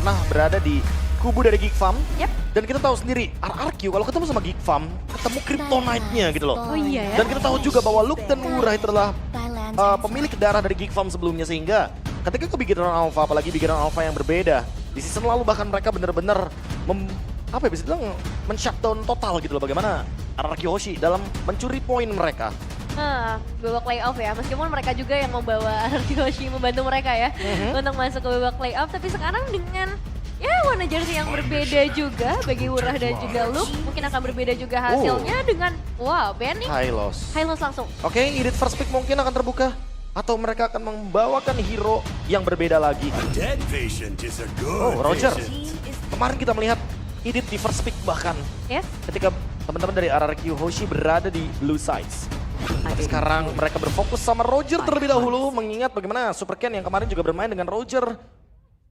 pernah berada di kubu dari Geek Farm. Yep. Dan kita tahu sendiri, RRQ kalau ketemu sama Geek Farm, ketemu Kryptonite-nya gitu loh. Oh iya ya. Dan kita tahu juga bahwa Luke dan Wura itu adalah pemilik darah dari Geek Farm sebelumnya, sehingga ketika ke Bigetron Alpha, apalagi Bigetron Alpha yang berbeda, di season lalu bahkan mereka benar-benar apa ya, bisa bilang men-shutdown total gitu loh bagaimana RRQ Hoshi dalam mencuri poin mereka. Babak playoff ya, meskipun mereka juga yang membawa RRQ Hoshi membantu mereka ya untuk masuk ke babak playoff, tapi sekarang dengan ya warna jersey yang berbeda juga bagi Wurah dan juga Luke, mungkin akan berbeda juga hasilnya dengan wow, banning Hylos. Hylos langsung. Oke, edit first pick mungkin akan terbuka. Atau mereka akan membawakan hero yang berbeda lagi. Oh, Roger. Kemarin kita melihat edit di first pick bahkan. Yes. Ketika teman-teman dari RRQ Hoshi berada di blue sides. Tapi sekarang mereka berfokus sama Roger terlebih dahulu. Mengingat bagaimana Super Ken yang kemarin juga bermain dengan Roger.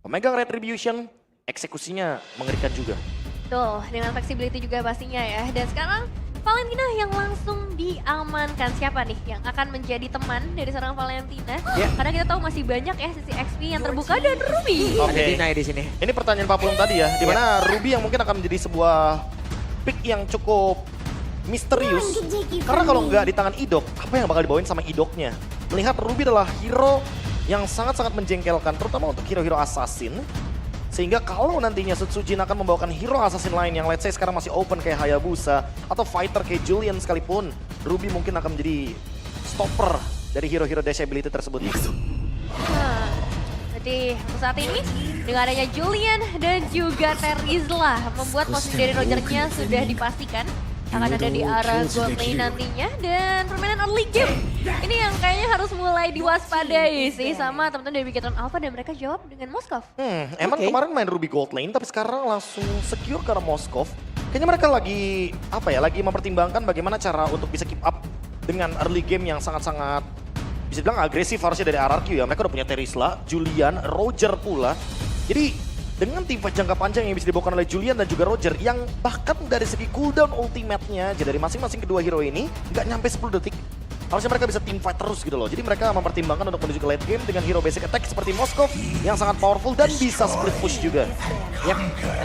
Pemegang Retribution, eksekusinya mengerikan juga. Tuh, dengan flexibility juga pastinya ya. Dan sekarang Valentina yang langsung diamankan. Siapa nih yang akan menjadi teman dari seorang Valentina? Karena kita tahu masih banyak ya sisi XP yang terbuka dan Ruby. Oke. Ada Dina di sini. Ini pertanyaan Pak Pulung tadi ya, dimana Ruby yang mungkin akan menjadi sebuah pick yang cukup misterius. Karena kalau nggak di tangan Idok, apa yang bakal dibawain sama Idoknya? Melihat Ruby adalah hero yang sangat-sangat menjengkelkan, terutama untuk hero-hero assassin. Sehingga kalau nantinya Sutsujin akan membawakan hero assassin lain yang let's say sekarang masih open kayak Hayabusa atau fighter kayak Julian sekalipun, Ruby mungkin akan menjadi stopper dari hero-hero disability tersebut. Jadi untuk saat ini dengan adanya Julian dan juga Terizla membuat posisi dari Rogernya sudah dipastikan akan ada di arah gold lane nantinya, dan permainan early game ini yang kayaknya harus mulai diwaspadai sih sama teman-teman dari Bigetron Alpha, dan mereka jawab dengan Moskov. Emang kemarin main Ruby gold lane tapi sekarang langsung secure karena Moskov. Kayaknya mereka lagi lagi mempertimbangkan bagaimana cara untuk bisa keep up dengan early game yang sangat-sangat bisa bilang agresif harusnya dari RRQ ya. Mereka udah punya Terizla, Julian, Roger pula. Jadi dengan tim fight jangka panjang yang bisa dibawakan oleh Julian dan juga Roger, yang bahkan dari segi cooldown ultimate-nya dari masing-masing kedua hero ini nggak nyampe 10 detik. Harusnya mereka bisa team fight terus gitu loh. Jadi mereka mempertimbangkan untuk menuju ke late game dengan hero basic attack seperti Moskov yang sangat powerful dan bisa split push juga. Ya,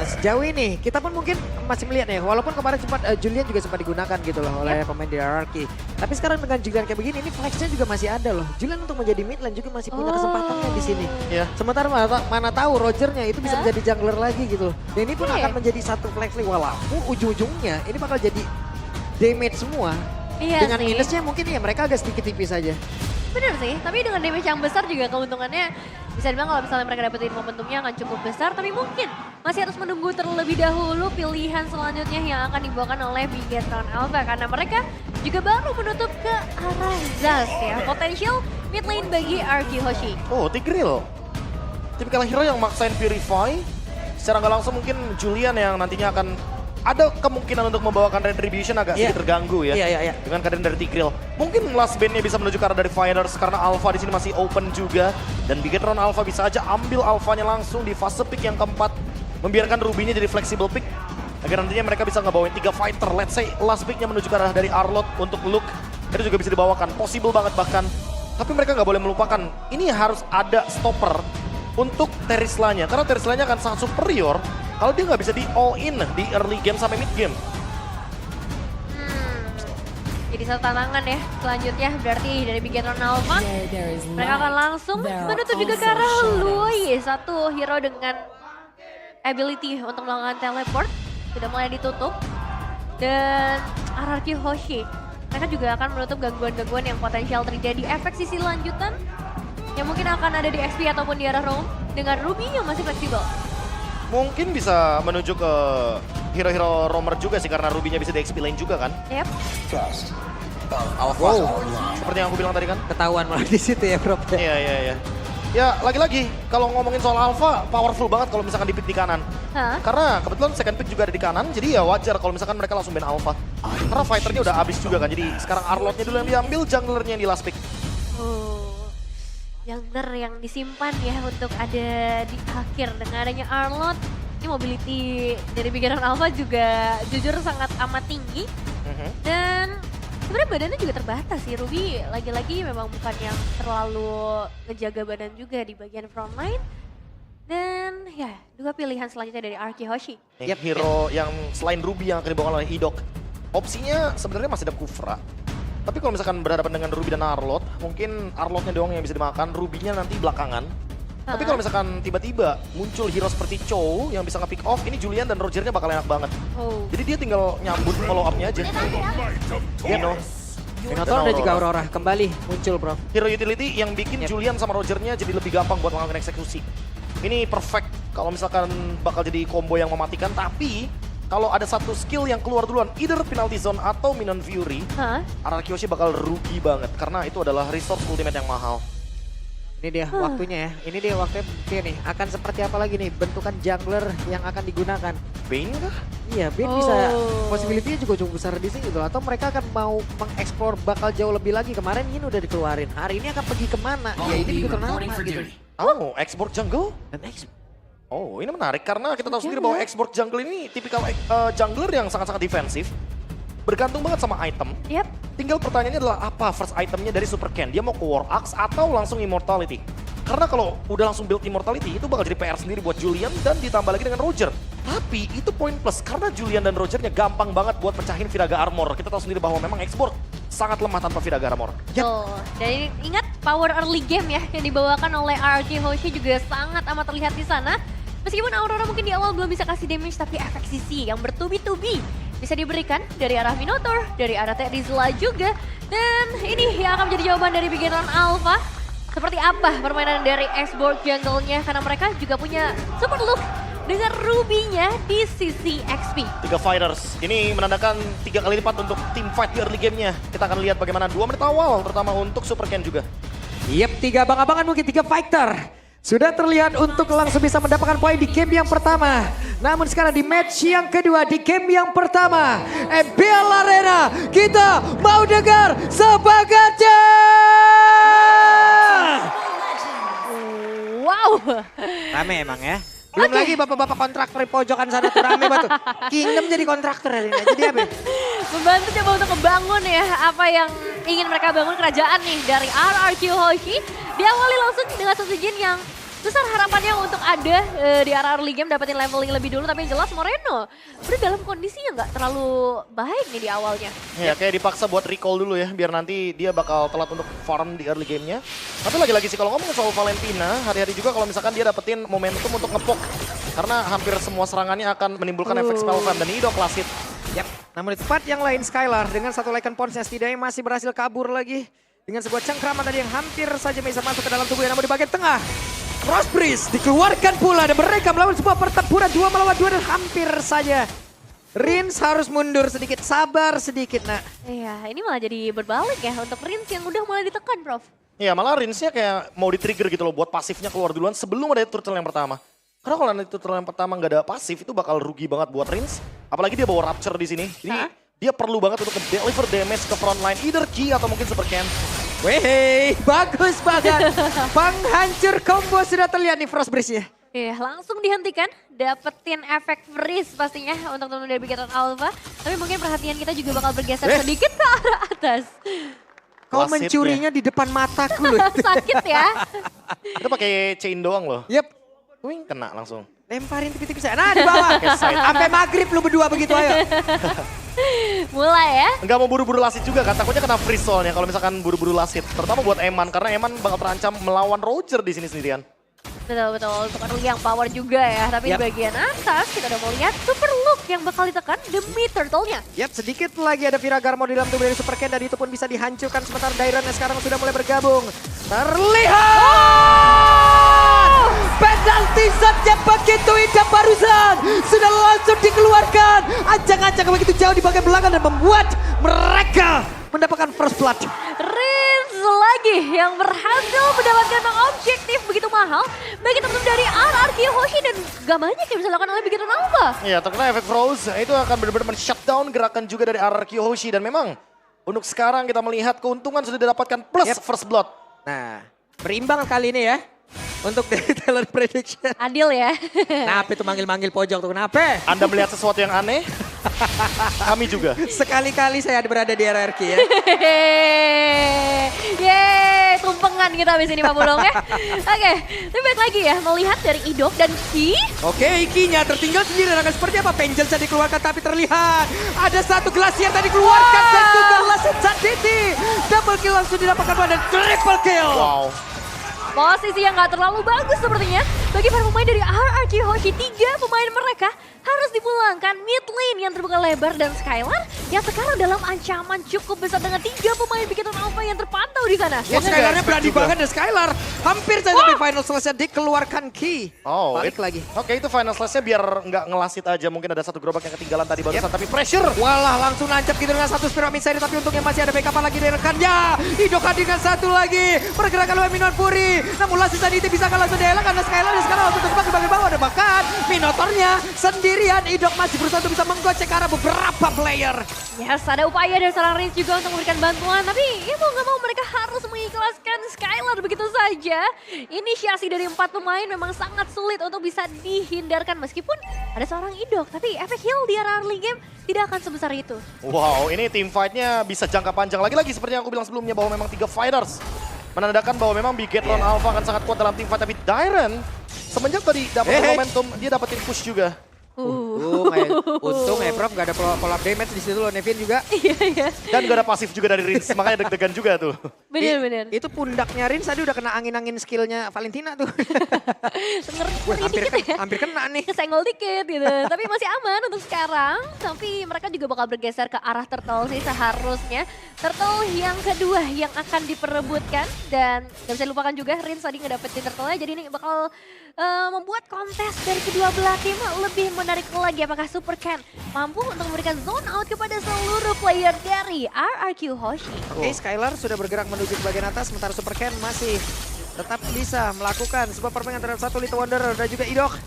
sejauh ini kita pun mungkin masih melihat ya, walaupun kemarin sempat Julian juga sempat digunakan gitu loh oleh pemain di RRQ. Tapi sekarang dengan Julian kayak begini, ini flexnya juga masih ada loh. Julian untuk menjadi mid lane juga masih punya kesempatannya di sini. Ya. Sementara mana tahu Rogernya itu bisa menjadi jungler lagi gitu. Dan ini pun akan menjadi satu flex lane, walaupun ujung-ujungnya ini bakal jadi damage semua. Iya Dengan sih. minusnya mungkin ya mereka agak sedikit tipis aja. Bener sih, tapi dengan damage yang besar juga keuntungannya bisa dibilang kalau misalnya mereka dapetin momentumnya akan cukup besar, tapi mungkin masih harus menunggu terlebih dahulu pilihan selanjutnya yang akan dibawakan oleh Bigetron Alpha, karena mereka juga baru menutup ke arah Zaz ya, potensial mid lane bagi RRQ Hoshi. Oh, Tigreal. Tipikal hero yang maksain Purify. Secara nggak langsung mungkin Julian yang nantinya akan ada kemungkinan untuk membawakan Retribution agak sedikit terganggu ya. Iya. Dengan keadaan dari Tigreal. Mungkin last bandnya bisa menuju ke arah dari Fighters karena Alpha di sini masih open juga. Dan Bigetron Alpha bisa aja ambil Alphanya langsung di fase pick yang keempat. Membiarkan Ruby-nya jadi flexible pick. Agar nantinya mereka bisa ngebawain 3 fighter. Let's say last picknya menuju ke arah dari Arlott untuk Luke. Itu juga bisa dibawakan. Possible banget bahkan. Tapi mereka nggak boleh melupakan. Ini harus ada stopper untuk Terizla-nya. Karena Terizla-nya akan sangat superior kalau dia nggak bisa di all in di early game sampai mid game. Jadi satu tantangan ya selanjutnya berarti dari Bigetron Alpha. Mereka akan langsung menutup juga ke arah Lui, satu hero dengan ability untuk melakukan teleport. Sudah mulai ditutup. Dan RRQ Hoshi, mereka juga akan menutup gangguan-gangguan yang potensial terjadi. Efek sisi lanjutan yang mungkin akan ada di XP ataupun di arah roam dengan Ruby yang masih fleksibel. Mungkin bisa menuju ke hero-hero roamer juga sih karena Ruby-nya bisa di XP lane juga kan. Yep. Wow, seperti yang aku bilang tadi kan. Ketahuan malah di situ ya, Bro. Iya. Ya lagi-lagi kalau ngomongin soal Alpha, powerful banget kalau misalkan di pick di kanan. Karena kebetulan second pick juga ada di kanan, jadi ya wajar kalau misalkan mereka langsung ban Alpha. Karena fighternya udah habis juga kan, jadi sekarang Arlott-nya dulu yang diambil, junglernya yang di last pick. Jungler yang disimpan ya untuk ada di akhir. Dengan adanya Arlott, ini mobility dari Bigetron Alpha juga jujur sangat amat tinggi. Dan sebenarnya badannya juga terbatas sih. Ruby lagi-lagi memang bukan yang terlalu ngejaga badan juga di bagian front line. Dan ya, dua pilihan selanjutnya dari Arky Hoshi. Hero yang selain Ruby yang akan dibawa oleh Idok. Opsinya sebenarnya masih ada Kufra. Tapi kalau misalkan berhadapan dengan Ruby dan Arlot, mungkin Arlotnya doang yang bisa dimakan, Ruby-nya nanti belakangan. Tapi kalau misalkan tiba-tiba muncul hero seperti Chow yang bisa nge-pick off, ini Julian dan Rogernya bakal enak banget. Jadi dia tinggal nyambut follow up-nya aja. Minotaur dan juga Aurora kembali muncul, bro. Hero utility yang bikin Julian sama Rogernya jadi lebih gampang buat melakukan eksekusi. Ini perfect kalau misalkan bakal jadi combo yang mematikan, tapi kalau ada satu skill yang keluar duluan, either penalty zone atau Minion Fury, RRQ Hoshi bakal rugi banget karena itu adalah resource ultimate yang mahal. Ini dia waktunya ya, ini dia waktunya buktinya nih. Akan seperti apa lagi nih bentukan jungler yang akan digunakan? Bane kah? Iya, Bane bisa, possibility-nya juga cukup besar di sini gitu. Atau mereka akan mau mengeksplor bakal jauh lebih lagi. Kemarin Yin udah dikeluarin, hari ini akan pergi kemana? Ya ini juga kenapa gitu. Oh, export jungle? Dan export. Oh, ini menarik karena kita tahu sendiri bahwa export jungle ini tipikal jungler yang sangat-sangat defensif. Bergantung banget sama item. Tinggal pertanyaannya adalah apa first itemnya dari Super Ken? Dia mau ke War Axe atau langsung Immortality? Karena kalau udah langsung build Immortality itu bakal jadi PR sendiri buat Julian dan ditambah lagi dengan Roger. Tapi itu poin plus karena Julian dan Rogernya gampang banget buat pecahin Viraga Armor. Kita tahu sendiri bahwa memang export sangat lemah tanpa Viraga Armor. Dan ingat power early game ya yang dibawakan oleh RRQ Hoshi juga sangat amat terlihat di sana. Meskipun Aurora mungkin di awal belum bisa kasih damage, tapi efek CC yang bertubi-tubi bisa diberikan dari arah Minotaur, dari arah Terizla juga. Dan ini yang akan menjadi jawaban dari Bigetron Alpha. Seperti apa permainan dari Xborg jungle-nya, karena mereka juga punya super look dengan Ruby-nya di sisi XP. 3 fighters, ini menandakan 3 kali lipat untuk team fight di early game-nya. Kita akan lihat bagaimana 2 menit awal, terutama untuk Super Ken juga. Yep, 3 abang-abangan mungkin 3 fighter. Sudah terlihat untuk langsung bisa mendapatkan poin di game yang pertama. Namun sekarang di match yang kedua, di game yang pertama. EBL Arena, kita mau dengar sebagatnya. Wow. Rame emang ya. Belum lagi bapak-bapak kontraktor di pojokan sana tuh rame banget. Kingdom jadi kontraktor hari ini. Jadi apa? Membantu coba untuk membangun ya apa yang ingin mereka bangun kerajaan nih dari RRQ Hoshi. Diawali langsung dengan satu Jin yang besar harapannya untuk ada di arah early game dapetin leveling lebih dulu. Tapi yang jelas Moreno udah dalam kondisi yang gak terlalu baik nih di awalnya. Ya kayak dipaksa buat recall dulu ya biar nanti dia bakal telat untuk farm di early game-nya. Tapi lagi-lagi sih kalau ngomong soal Valentina, hari-hari juga kalau misalkan dia dapetin momentum untuk ngepok. Karena hampir semua serangannya akan menimbulkan efek spell fan dan ini udah klasit. Yap, namun di tempat yang lain Skylar dengan satu Lycan Pons yang setidaknya masih berhasil kabur lagi. Dengan sebuah cengkraman tadi yang hampir saja bisa masuk ke dalam tubuhnya, namun di bagian tengah Frostbreeze dikeluarkan pula dan mereka melawan sebuah pertempuran 2 melawan 2 dan hampir saja Rins harus mundur sedikit, sabar sedikit nak. Iya, ini malah jadi berbalik ya untuk Rins yang udah mulai ditekan, Prof. Iya, malah Rinsnya kayak mau di-trigger gitu loh buat pasifnya keluar duluan sebelum ada turtle yang pertama. Karena kalau nanti turtle yang pertama nggak ada pasif itu bakal rugi banget buat Rins. Apalagi dia bawa Rapture di sini. Jadi dia perlu banget untuk deliver damage ke front line, either Ki atau mungkin Super Ken. Weh, bagus banget. Penghancur combo sudah terlihat nih Frostbreeze-nya. Iya, langsung dihentikan. Dapetin efek freeze pastinya untuk teman dari Bigetron Alpha. Tapi mungkin perhatian kita juga bakal bergeser sedikit ke arah atas. Kau mencurinya di depan mataku loh. Sakit ya. Itu pakai chain doang loh. Yep. Wing, kena langsung. Lemparin tipis-tipis saya. Nah di bawah. Sampai maghrib lu berdua begitu ayo. Mulai ya. Enggak mau buru-buru lasit juga kan, takutnya kena freeze soalnya kalau misalkan buru-buru lasit. Terutama buat Eman, karena Eman bakal terancam melawan Roger di sini sendirian. Betul-betul, untuk early yang power juga ya. Tapi di bagian atas kita udah mau lihat super look yang bakal ditekan demi turtle-nya. Yap, sedikit lagi ada Viraga Armor di dalam tubuh dari Super Ken dan itu pun bisa dihancurkan sementara Dairon yang sekarang sudah mulai bergabung. Terlihat! Penalti saja begitu indah barusan. Sudah langsung dikeluarkan. Ancang-ancang begitu jauh di bagian belakang dan membuat mereka mendapatkan first blood. Rins lagi yang berhasil mendapatkan objektif begitu mahal bagi teman-teman dari RRQ Hoshi dan gak banyak yang bisa dilakukan oleh Bigetron Alpha. Iya, terkena efek froze itu akan benar-benar men-shutdown gerakan juga dari RRQ Hoshi dan memang untuk sekarang kita melihat keuntungan sudah didapatkan plus first blood. Nah, berimbang kali ini ya untuk dari talent prediction. Adil ya. Kenapa itu manggil-manggil pojok tuh, kenapa? Anda melihat sesuatu yang aneh? Kami juga. Sekali-kali saya berada di RRQ ya. Yeay, tumpengan kita habis ini Pak Bulong ya. Oke, tapi baik lagi ya melihat dari Idok dan Ki. Oke, Ikinya tertinggal sendiri. Akan seperti apa? Penjel tadi dikeluarkan tapi terlihat. Ada satu Glacier tadi keluarkan dan juga Lasit Sanditi. Double kill langsung didapatkan dan triple kill. Wow. Posisi yang gak terlalu bagus sepertinya bagi para pemain dari RRQ Hoshi. 3 pemain mereka harus dipulangkan. Mid lane yang terbuka lebar dan Skylar yang sekarang dalam ancaman cukup besar dengan 3 pemain Bikiton Alpha yang terpantau di sana. Wah, Skylarnya berani banget dan Skylar hampir saja sampai final selesai dikeluarkan Ki. Oh, Balik lagi. Oke, itu final slash-nya biar nggak ngelasit aja. Mungkin ada satu gerobak yang ketinggalan tadi barusan, tapi pressure. Walah, langsung nancap gitu dengan satu spiral midside, tapi untungnya masih ada backup lagi dari rekannya. Idok dengan satu lagi. Pergerakan oleh Minuan Puri. Namun Lasit Sanditi bisa langsung dielak karena Skylar dan sekarang langsung terjebak di bagian bawah. Dan bahkan Minotornya sendirian. Idok masih berusaha untuk bisa menggocek arah beberapa player. Yes, ada upaya dari seorang Rins juga untuk memberikan bantuan. Tapi ya mau nggak mau mereka harus mengikhlaskan Skylar begitu saja. Inisiasi dari 4 pemain memang sangat sulit untuk bisa dihindarkan. Meskipun ada seorang Idok. Tapi efek heal di early game tidak akan sebesar itu. Wow, ini team fight-nya bisa jangka panjang. Lagi-lagi seperti yang aku bilang sebelumnya bahwa memang 3 fighters. Menandakan bahwa memang Bigetron Alpha akan sangat kuat dalam team fight. Tapi Dairen semenjak tadi dapat momentum, dia dapetin push juga. Untung ya Prof gak ada follow-up damage di situ loh, Nevin juga. Iya. Dan gak ada pasif juga dari Rins, makanya deg-degan juga tuh. Bener. Itu pundaknya Rins tadi udah kena angin-angin skillnya Valentina tuh. Ngeri dikit ya. Hampir kena nih. Kesenggol dikit gitu. Tapi masih aman untuk sekarang. Tapi mereka juga bakal bergeser ke arah Turtle sih seharusnya. Turtle yang kedua yang akan diperebutkan. Dan gak bisa dilupakan juga Rins tadi ngedapetin Turtle-nya. Jadi ini bakal membuat kontes dari kedua belah tim lebih menarik lagi. Apakah Super Ken mampu untuk memberikan zone out kepada seluruh player dari RRQ Hoshi? Oke, Skylar sudah bergerak menuju ke bagian atas. Sementara Super Ken masih tetap bisa melakukan sebuah permainan terhadap satu Little Wonder dan juga Idok.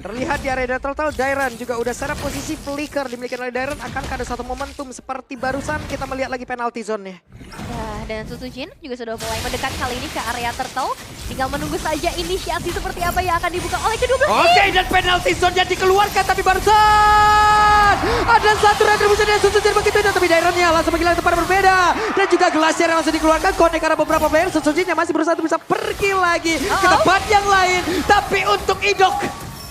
Terlihat di area Turtle, Dairen juga udah secara posisi flicker dimiliki oleh Dairen. Akankah ada satu momentum seperti barusan kita melihat lagi penalty zone-nya. Ya, dan Susujin juga sudah mulai mendekat kali ini ke area Turtle. Tinggal menunggu saja inisiasi seperti apa yang akan dibuka oleh kedua belah tim. Oke, dan penalty zone-nya dikeluarkan tapi barusan ada satu retribution yang Susujin begitu dan tapi Dairen-nya langsung menghilang tempat berbeda. Dan juga Glacier yang langsung dikeluarkan, connect karena beberapa player. Susujin yang masih berusaha untuk bisa pergi lagi ke tempat yang lain. Tapi untuk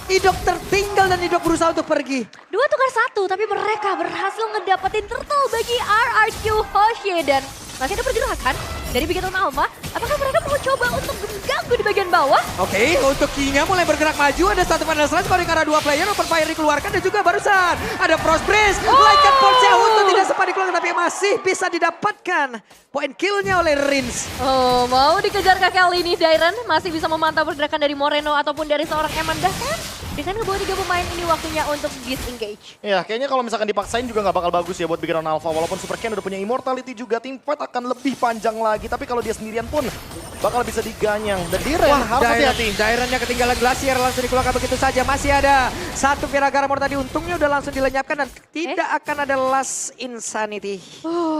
Idok tertinggal dan Idok berusaha untuk pergi. 2 tukar 1, tapi mereka berhasil ngedapetin Turtle bagi RRQ Hoshi. Dan masih ada pergerakan dari Bigetron Alpha. Apakah mereka mau coba untuk mengganggu di bagian bawah? Oke, untuk Kinya mulai bergerak maju. Ada satu final slash kalau karena 2 player. Open fire dikeluarkan dan juga barusan ada Frost Breeze. Like Force untuk tidak sempat dikeluarkan tapi masih bisa didapatkan poin killnya oleh Rins. Oh, mau dikejar kali ini Dairen masih bisa memantau pergerakan dari Moreno ataupun dari seorang Amanda kan? Dengan ngebawa 3 pemain ini waktunya untuk disengage. Ya, kayaknya kalau misalkan dipaksain juga nggak bakal bagus ya buat Bigetron Alpha. Walaupun Super Ken udah punya immortality juga, team fight akan lebih panjang lagi. Tapi kalau dia sendirian pun bakal bisa diganyang. Dan Dairen harus hati-hati. Dairennya ketinggalan Glacier langsung dikeluarkan begitu saja. Masih ada satu Viragaramor tadi, untungnya udah langsung dilenyapkan dan tidak akan ada last insanity.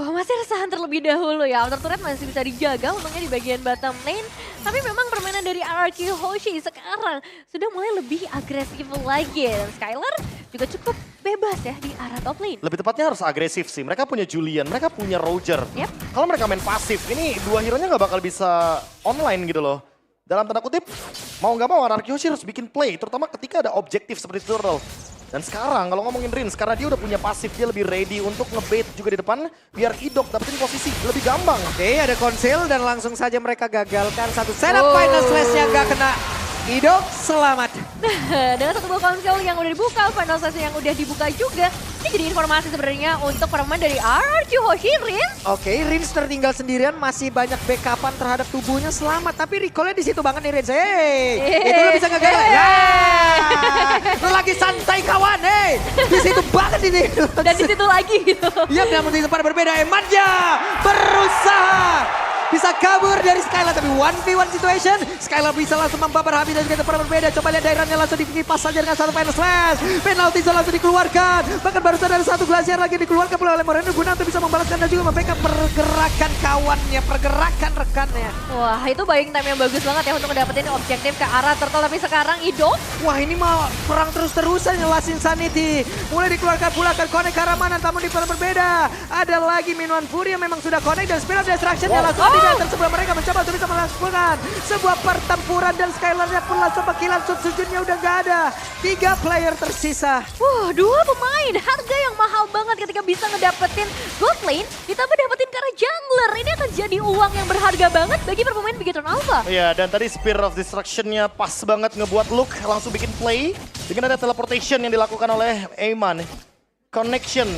Masih resahan terlebih dahulu ya. Outer turret masih bisa dijaga untungnya di bagian bottom lane. Tapi memang permainan dari RRQ Hoshi sekarang sudah mulai lebih agresif lagi. Dan Skylar juga cukup bebas ya di arah top lane. Lebih tepatnya harus agresif sih. Mereka punya Julian, mereka punya Roger. Yep. Kalau mereka main pasif, ini 2 hero-nya nggak bakal bisa online gitu loh. Dalam tanda kutip, mau nggak mau RRQ Hoshi harus bikin play. Terutama ketika ada objektif seperti Turtle. Dan sekarang kalau ngomongin Rins, karena dia udah punya pasif, dia lebih ready untuk ngebait juga di depan. Biar Idok dapetin posisi lebih gampang. Oke, ada konsil dan langsung saja mereka gagalkan satu setup final slash-nya nggak kena. Idok selamat. Dengan satu buah konsol yang udah dibuka, final session yang udah dibuka juga. Ini jadi informasi sebenarnya untuk pemain dari RRQ Hoshi, Rins. Oke, Rins tertinggal sendirian, masih banyak backupan terhadap tubuhnya, selamat. Tapi recall-nya di situ banget nih Rins. Itu lo bisa ngegal. Lo lagi santai kawan, di situ banget ini. Dan di situ lagi gitu. Iya, namun di tempat berbeda, Emanja berusaha bisa kabur dari Skylar, tapi 1v1 situation. Skylar bisa langsung membabar habis dan juga tempat berbeda. Coba lihat Dairennya langsung dikipas saja dengan satu final slash. Penalti zone langsung dikeluarkan. Bahkan barusan ada satu Glacier lagi dikeluarkan oleh Moreno guna untuk bisa membalaskan dan juga membackup pergerakan kawannya, pergerakan rekannya. Wah, itu buying time yang bagus banget ya untuk mendapatkan objektif ke arah Turtle. Tapi sekarang Idok. Wah, ini mau perang terus-terusan ya Last Insanity. Mulai dikeluarkan pula ke connect ke arah mana, namun di tempat berbeda. Ada lagi Minuan Fury yang memang sudah connect dan Spirit of Destruction yang langsung Data sebelah mereka mencoba untuk bisa melakukan sebuah pertempuran dan Skylarnya pun langsung panggilan sujudnya udah gak ada. 3 player tersisa. Dua pemain, harga yang mahal banget ketika bisa ngedapetin gold lane, ditambah dapetin karena jungler. Ini akan jadi uang yang berharga banget bagi para pemain Bigetron Alpha. Iya, dan tadi Spear of Destruction-nya pas banget ngebuat Luke langsung bikin play. Dengan ada teleportation yang dilakukan oleh Aiman. Connection.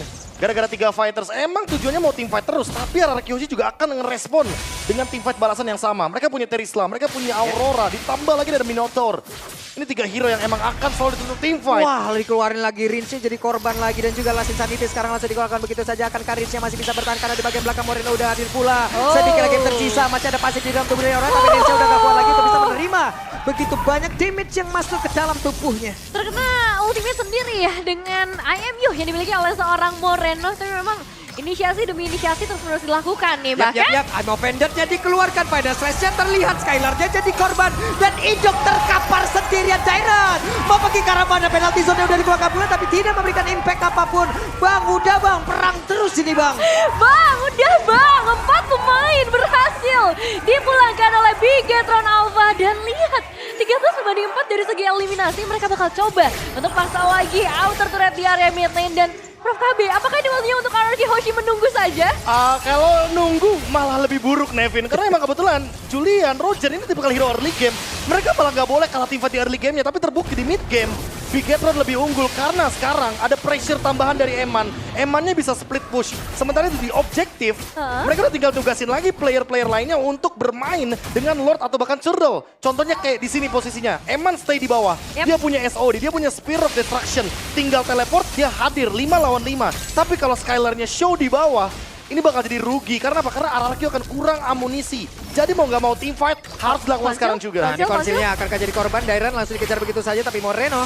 Gara-gara 3 fighters, emang tujuannya mau teamfight terus, tapi RRQ Hoshi juga akan ngerespon dengan teamfight balasan yang sama. Mereka punya Terisla, mereka punya Aurora, ditambah lagi ada Minotaur. Ini 3 hero yang emang akan selalu dituntut teamfight. Wah, dikeluarin lagi Rinsnya jadi korban lagi dan juga Last Insanity sekarang langsung dikeluarkan begitu saja. Akan Rinsnya masih bisa bertahan karena di bagian belakang Moreno udah hadir pula. Sedikit lagi yang tersisa, masih ada pasif di dalam tubuh dari orang, tapi Rinsnya udah gak kuat lagi untuk bisa menerima begitu banyak damage yang masuk ke dalam tubuhnya. Terkena ultimate sendiri ya dengan IMU yang dimiliki oleh seorang Moreno. Tapi memang inisiasi demi inisiasi terus dilakukan nih. Bahkan I'm offended-nya dikeluarkan pada Slash-nya terlihat Skylar-nya jadi korban dan Idok terkapar sendirian. Dairan mau pergi ke arah mana, penalti zone udah dikeluarkan pula tapi tidak memberikan impact apapun. Bang, udah bang, perang terus ini bang. Bang, udah bang, 4 pemain berhasil dipulangkan oleh Bigetron Alpha. Dan lihat, 13-4 dari segi eliminasi mereka bakal coba untuk paksa lagi outer turret di area mid lane. Dan Prof KB, apakah ini waktunya untuk RRQ Hoshi menunggu saja? Kalau nunggu malah lebih buruk Nevin. Karena emang kebetulan Julian, Roger ini tipikal hero early game. Mereka malah nggak boleh kalah teamfight di early game-nya, tapi terbukti di mid game. Bigetron lebih unggul karena sekarang ada pressure tambahan dari Eman. Emannya bisa split push. Sementara di objektif, mereka udah tinggal tugasin lagi player-player lainnya untuk bermain dengan Lord atau bahkan Churdle. Contohnya kayak di sini posisinya. Eman stay di bawah. Dia punya SOD, dia punya Spear of Destruction. Tinggal teleport, dia hadir 5 lawan 5. Tapi kalau Skylar-nya show di bawah, ini bakal jadi rugi. Karena apa? Karena RRQ akan kurang amunisi. Jadi mau nggak mau team fight harus dilakukan sekarang juga. Nah, ini konsilnya akankah jadi korban? Dairan langsung dikejar begitu saja tapi Moreno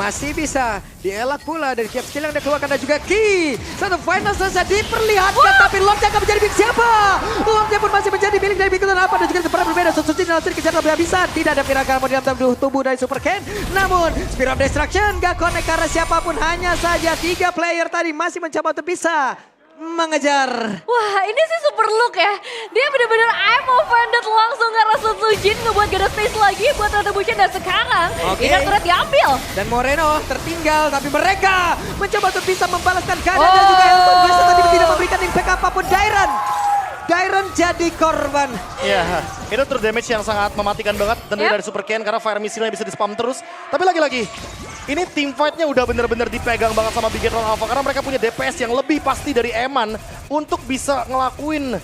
masih bisa dielak pula dari tiap skill yang dikeluarkan dan juga Ki. Satu final selesai diperlihatkan tapi Lordnya akan menjadi milik siapa? Lordnya pun masih menjadi milik dari Bigetron apa dan juga seperti berbeda. Suci dan langsung dikejar habis-habisan. Tidak ada Piragamo di dalam tubuh dari Super Ken. Namun Spear of Destruction gak connect karena siapapun, hanya saja 3 player tadi masih mencoba untuk bisa mengejar. Wah, ini sih super look ya. Dia bener-bener I'm offended langsung karena Sujin ngebuat gak ada space lagi buat Retribution dan sekarang Inner Turret diambil. Dan Moreno tertinggal tapi mereka mencoba untuk bisa membalaskan keadaan dan juga Elton West tadi tidak memberikan impact apapun. Dairan jadi korban. Iya, itu true damage yang sangat mematikan banget tentunya dari Super Ken karena fire missile-nya bisa di-spam terus. Tapi lagi-lagi, ini team fight-nya udah bener-bener dipegang banget sama Bigetron Alpha karena mereka punya DPS yang lebih pasti dari Eman untuk bisa ngelakuin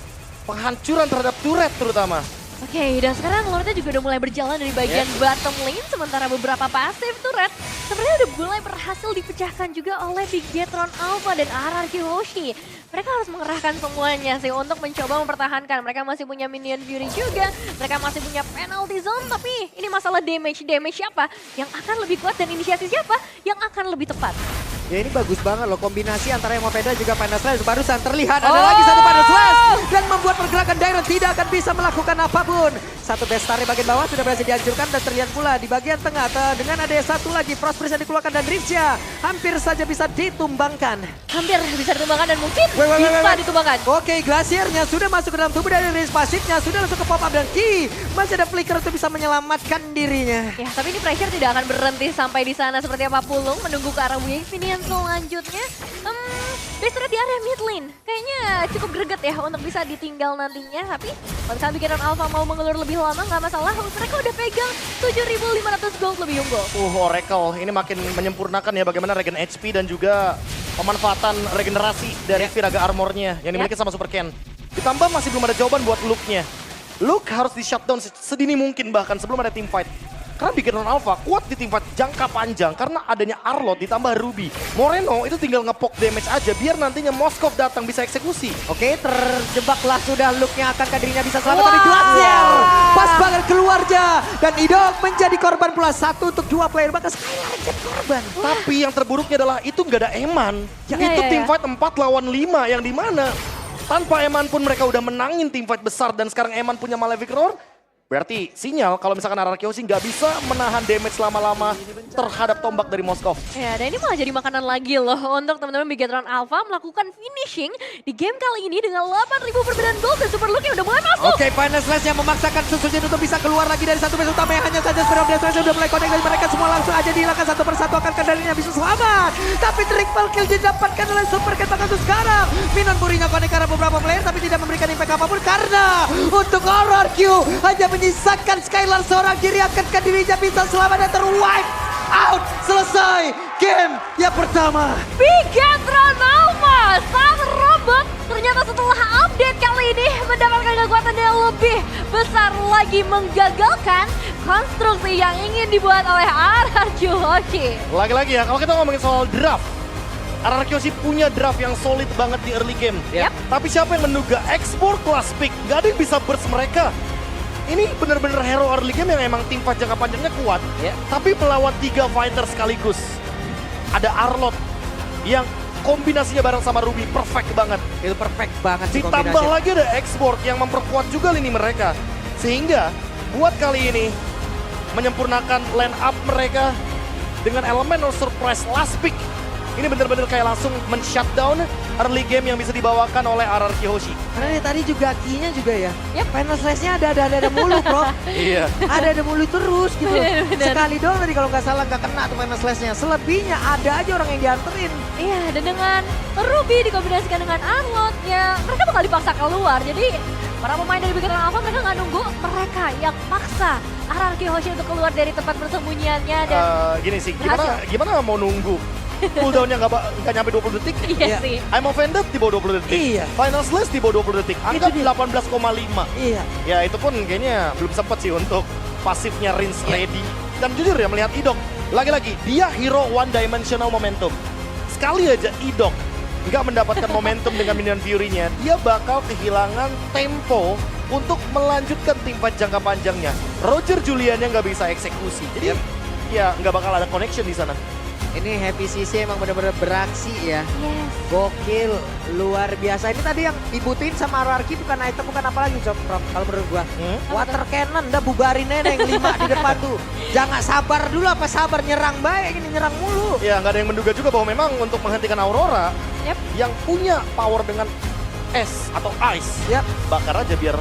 penghancuran terhadap turret terutama. Oke, dan sekarang Lordnya juga udah mulai berjalan dari bagian bottom lane, sementara beberapa pasif turret sebenarnya udah mulai berhasil dipecahkan juga oleh Bigetron Alpha dan RRQ Hoshi. Mereka harus mengerahkan semuanya sih untuk mencoba mempertahankan. Mereka masih punya minion fury juga, mereka masih punya penalty zone, tapi ini masalah damage siapa yang akan lebih kuat dan inisiasi siapa yang akan lebih tepat. Ya ini bagus banget loh, kombinasi antara Emopeda juga Final Slash. Barusan terlihat ada lagi satu Final Slash dan membuat pergerakan Dairon tidak akan bisa melakukan apapun. Satu Bestari bagian bawah sudah berhasil dihancurkan dan terlihat pula di bagian tengah dengan ada satu lagi Frost Priest yang dikeluarkan dan Rinsya hampir saja bisa ditumbangkan. Hampir bisa ditumbangkan dan mungkin bisa ditumbangkan. Oke, Glacier-nya sudah masuk ke dalam tubuh dari Rinsya, pasifnya sudah langsung ke pop up dan Ki masih ada flicker untuk bisa menyelamatkan dirinya. Ya, tapi ini pressure tidak akan berhenti sampai di sana seperti apa Pulung menunggu ke arah wave ini yang selanjutnya. Bestari di area mid lane kayaknya cukup greget ya untuk bisa ditinggal nantinya. Tapi kalau misalnya Bigetron Alpha mau mengelur lebih lama nggak masalah. Mereka udah pegang 7.500 gold lebih unggul. Oracle ini makin menyempurnakan ya bagaimana regen HP dan juga pemanfaatan regenerasi dari Viraga Armornya yang dimiliki sama Super Ken. Ditambah masih belum ada jawaban buat Luke-nya. Luke harus di shutdown sedini mungkin bahkan sebelum ada team fight. Karena Bigetron Alpha kuat di team fight jangka panjang karena adanya Arlott ditambah Ruby. Moreno itu tinggal ngepok damage aja biar nantinya Moskov datang bisa eksekusi. Oke, terjebaklah sudah Luke-nya, akankah dirinya bisa selamat tapi Glacier pas banget keluarnya dan Idok menjadi korban pula. 1 untuk 2 player bahkan Skylar jadi korban. Tapi yang terburuknya adalah itu nggak ada Eman. Itu team fight 4 lawan 5 yang dimana tanpa Eman pun mereka udah menangin team fight besar dan sekarang Eman punya Malefic Roar. Berarti sinyal kalau misalkan RRQ sih nggak bisa menahan damage lama-lama terhadap tombak dari Moskov. Ya, dan ini malah jadi makanan lagi loh untuk teman-teman Bigetron Alpha melakukan finishing di game kali ini dengan 8.000 perbedaan gold dan super look yang udah mulai masuk. Oke, Final Slash yang memaksakan Susujin untuk bisa keluar lagi dari satu base utama yang hanya saja Spirit of Death sudah mulai connect dari mereka semua langsung aja dihilangkan satu persatu akan kendalinya bisa selamat. Tapi triple kill didapatkan oleh Super Cat Bakasu sekarang. Minon Burinya connect karena beberapa player tapi tidak memberikan impact apapun karena untuk RRQ hanya menyisakan Skylar seorang diri akan dirinya bisa selamat dan terwipe out. Selesai game yang pertama. Bigetron Alpha, sang robot ternyata setelah update kali ini mendapatkan kekuatan yang lebih besar lagi menggagalkan konstruksi yang ingin dibuat oleh RRQ Hoshi. Lagi-lagi ya, kalau kita ngomongin soal draft, RRQ sih punya draft yang solid banget di early game. Yep. Tapi siapa yang menduga export class pick, gak ada yang bisa burst mereka. Ini bener-bener hero early game yang emang tim fight jangka panjangnya kuat. Tapi melawan 3 fighter sekaligus. Ada Arlot yang kombinasinya bareng sama Ruby perfect banget. Itu perfect banget sih Ditambah kombinasi. lagi ada export yang memperkuat juga lini mereka. Sehingga buat kali ini menyempurnakan line up mereka dengan elemen surprise last pick. Ini bener-bener kayak langsung men-shutdown early game yang bisa dibawakan oleh RRQ Hoshi. Karena dari tadi juga key-nya juga ya. Yep. Final Slash-nya ada mulu bro. Iya. Ada mulu terus gitu. Bener. Sekali doang tadi kalau nggak salah nggak kena tuh Final Slash-nya. Selebihnya ada aja orang yang dianterin. Iya, dan dengan Ruby dikombinasikan dengan Arlot, ya mereka bakal dipaksa keluar. Jadi para pemain dari Bigetron Alpha mereka nggak nunggu, mereka yang paksa RRQ Hoshi untuk keluar dari tempat persembunyiannya dan Gini sih, berhasil. gimana mau nunggu? Cooldown-nya nggak nyampe 20 detik. Iya Iya. sih. I'm offended di bawah 20 detik. Iya. Final Slash di bawah 20 detik. Anggap dia. 18,5. Iya. Ya itu pun kayaknya belum sempat sih untuk pasifnya Rinse Iya. ready. Dan jujur ya melihat Idok, lagi-lagi dia hero one dimensional momentum. Sekali aja Idok nggak mendapatkan momentum dengan Minion Fury-nya, dia bakal kehilangan tempo untuk melanjutkan tim fight jangka panjangnya. Roger Julian yang nggak bisa eksekusi. Jadi ya nggak bakal ada connection di sana. Ini Happy CC emang bener-bener beraksi ya. Yes. Gokil, luar biasa. Ini tadi yang dibutuhin sama RRQ bukan item, bukan apa lagi Prof, kalau menurut gua. Water cannon, udah bubarin aja yang 5 di depan tuh. Jangan sabar dulu, apa sabar nyerang baik, ini nyerang mulu. Ya nggak ada yang menduga juga bahwa memang untuk menghentikan Aurora Yep. yang punya power dengan es atau ice, Yap. bakar aja biar